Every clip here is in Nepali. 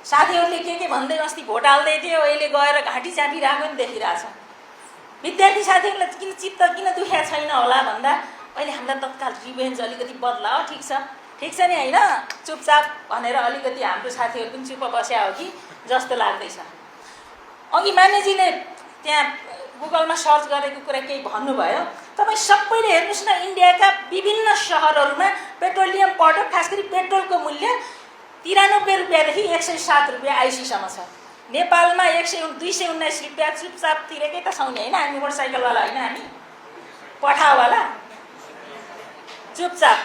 साथीहरूले के भन्दै अस्ति भोट हाल्दै थियो, अहिले गएर घाँटी चापिरहेको नि देखिरहेछ। विद्यार्थी साथीहरूलाई किन दुखेको छैन होला भन्दा अहिले हामीलाई तत्काल रिभेन्ज अलिकति बदलाओ, ठिक छ नि होइन, चुपचाप भनेर अलिकति हाम्रो साथीहरू पनि चुप बस्या हो कि जस्तो लाग्दैछ। अघि मान्यजीले त्यहाँ गुगलमा सर्च गरेको कुरा केही भन्नुभयो। तपाईँ सबैले हेर्नुहोस् न, इन्डियाका विभिन्न सहरहरूमा पेट्रोलियम प्रडक्ट, खास गरी पेट्रोलको मूल्य 93 रुपियाँदेखि 107 रुपियाँ आइसीसम्म छ। नेपालमा 219 रुपियाँ चुपचाप तिरेकै त छौँ नि होइन, हामी मोटरसाइकलवाला होइन, हामी पठावाला चुपचाप।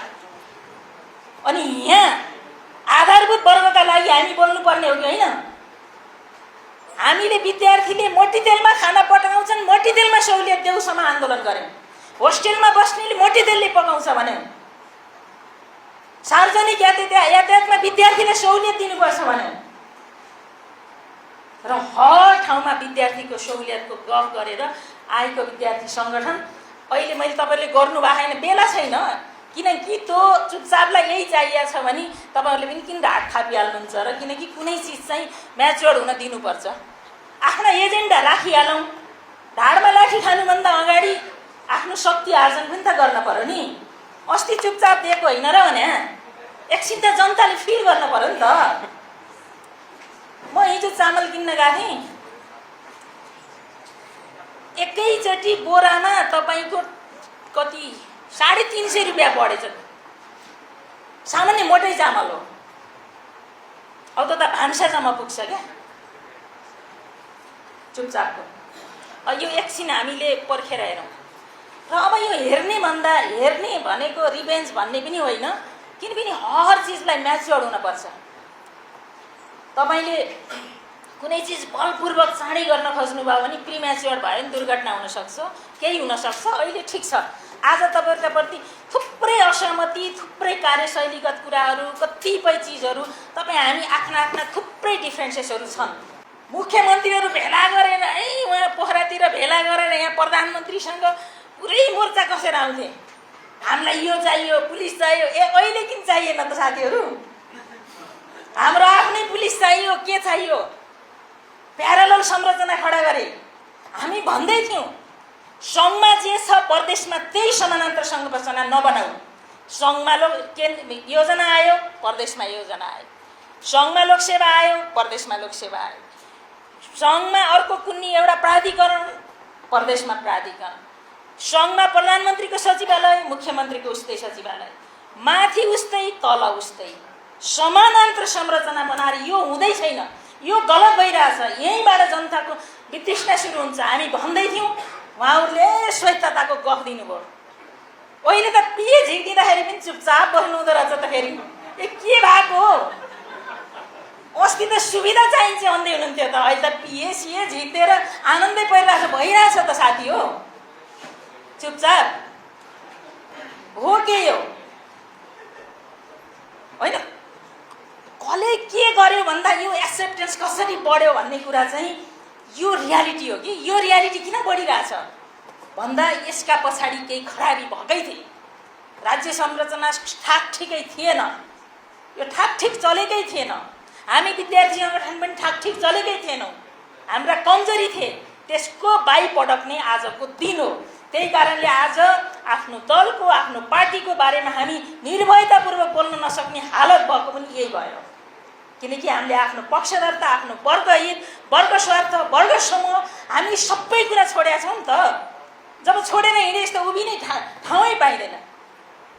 अनि यहाँ आधारभूत वर्गका लागि हामी बोल्नुपर्ने हो कि होइन? हामीले विद्यार्थीले मोटीतेलमा खाना पकाउँछन्, मोटीतेलमा सहुलियत देऊसम्म आन्दोलन गऱ्यौँ। होस्टेलमा बस्नेले मोटीतेलले पकाउँछ भन्यौँ। सार्वजनिक यातायातमा विद्यार्थीले सहुलियत दिनुपर्छ भन्यौँ। र हर ठाउँमा विद्यार्थीको सहुलियतको गफ गरेर आएको विद्यार्थी सङ्गठन अहिले मैले तपाईँले गर्नुभएको छैन, बेला छैन। किनकि त्यो चुपचापलाई यही चाहिएको छ भने तपाईँहरूले पनि किन ढाक थापिहाल्नुहुन्छ र किनकि कुनै चिज चाहिँ म्याच्योर हुन दिनुपर्छ। आफ्ना एजेन्डा राखिहालौँ। ढाडमा लाठी खानुभन्दा अगाडि आफ्नो शक्ति आर्जन पनि त गर्न पर्यो नि। अस्ति चुपचाप दिएको होइन र भने एकछिन त जनताले फिल गर्न पर्यो नि त। म हिजो चामल किन्न गएको थिएँ, एकैचोटि बोरामा तपाईँको कति 350 रुपियाँ बढेछ। सामान्य मोटै चामल हो, अब त भान्सासम्म पुग्छ क्या चुपचापको। यो एकछिन हामीले पर्खेर हेरौँ। र अब यो हेर्ने भनेको रिभेन्ज भन्ने पनि होइन, किनभने हर चिजलाई म्याच्योर हुनुपर्छ। तपाईँले कुनै चिज बलपूर्वक चाँडै गर्न खोज्नुभयो भने प्रिम्याच्योर भयो भने दुर्घटना हुनसक्छ, केही हुनसक्छ। अहिले ठिक छ, आज तपाईँहरूका प्रति थुप्रै असहमति, थुप्रै कार्यशैलीगत कुराहरू, कतिपय चिजहरू तपाईँ हामी आफ्ना थुप्रै डिफ्रेन्सेसहरू छन्। मुख्यमन्त्रीहरू भेला गरेर उहाँ पोखरातिर भेला गरेर यहाँ प्रधानमन्त्रीसँग पुरै मोर्चा कसेर आउँथे। हामीलाई यो चाहियो, पुलिस चाहियो। अहिले किन चाहिएन त साथीहरू? हाम्रो आफ्नै पुलिस चाहियो, के चाहियो? प्यारलल संरचना खडा गरे। हामी भन्दै थियौँ सङ्घमा जे छ प्रदेशमा त्यही समानान्तर संरचना नबनाऊ। सङ्घमा योजना आयो, प्रदेशमा योजना आयो। सङ्घमा लोकसेवा आयो, प्रदेशमा लोकसेवा आयो। सङ्घमा अर्को कुनै एउटा प्राधिकरण, प्रदेशमा प्राधिकरण। सङ्घमा प्रधानमन्त्रीको सचिवालय, मुख्यमन्त्रीको उस्तै सचिवालय, माथि उस्तै तल उस्तै, समानान्तर संरचना बनाएर यो हुँदै छैन। यो गलत भइरहेछ। यहीँबाट जनताको वितृष्णा सुरु हुन्छ। हामी भन्दै थियौँ, उहाँहरूले स्वायत्तताको गफ दिनुभयो। अहिले त पिए झिक्दिँदाखेरि पनि चुपचाप बस्नु हुँदो रहेछ त। फेरि के भएको हो? अस्ति त सुविधा चाहिन्छ भन्दै हुनुहुन्थ्यो त, अहिले त पिए सिए झिक्दिएर आनन्दै भइरहेछ त साथी हो। चुपचाप हो के यो होइन? कसले के गर्यो भन्दा यो एक्सेप्टेन्स कसरी बढ्यो भन्ने कुरा चाहिँ यो रियालिटी हो कि यो रियालिटी किन बढिरहेछ भन्दा यसका पछाडि केही खराबी भएकै थिए। राज्य संरचना ठाकठिकै थिएन, यो ठाकठिक चलेकै थिएन। हामी विद्यार्थी सङ्गठन पनि ठाकठिक चलेकै थिएनौँ। हाम्रा कमजोरी थिए, त्यसको बाइ प्रडक्ट नै आजको दिन हो। त्यही कारणले आज आफ्नो दलको, आफ्नो पार्टीको बारेमा हामी निर्भयतापूर्वक बोल्न नसक्ने हालत भएको पनि यही भयो। किनकि हामीले आफ्नो पक्षधरता, आफ्नो वर्ग हित, वर्ग स्वार्थ, वर्ग समूह हामी सबै कुरा छोडेका छौँ नि त। जब छोडेर हिँडेस् त उभिने ठाउँै पाइँदैन।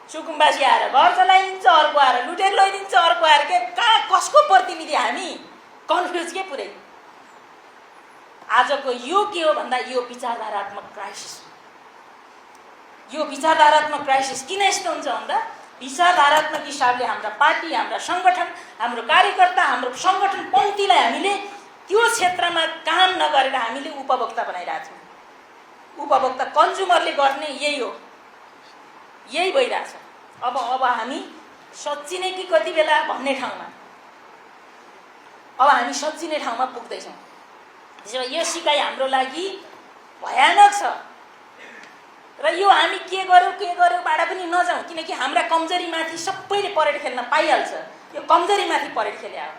सुकुम्बासी आएर घर चलाइदिन्छ, अर्को आएर लुटेर लैदिन्छ, अर्को आएर के कहाँ कसको प्रतिनिधि? हामी कन्फ्युज के पुरै। आजको यो के हो भन्दा यो विचारधारात्मक क्राइसिस। यो विचारधारात्मक क्राइसिस किन यस्तो हुन्छ भन्दा विचारधारात्मक हिसाबले हाम्रा पार्टी, हाम्रा सङ्गठन, हाम्रो कार्यकर्ता, हाम्रो सङ्गठन पङ्क्तिलाई हामीले त्यो क्षेत्रमा काम नगरेर हामीले उपभोक्ता बनाइरहेको छौँ। उपभोक्ता कन्ज्युमरले गर्ने यही हो, यही भइरहेछ। अब हामी सच्चिने कि कति बेला भन्ने ठाउँमा अब हामी सच्चिने ठाउँमा पुग्दैछौँ। यो सिकाइ हाम्रो लागि भयानक छ र यो हामी के गर्योबाट पनि नजाउँ। किनकि हाम्रा कमजोरीमाथि सबैले परेड खेल्न पाइहाल्छ। यो कमजोरीमाथि परेड खेले हो।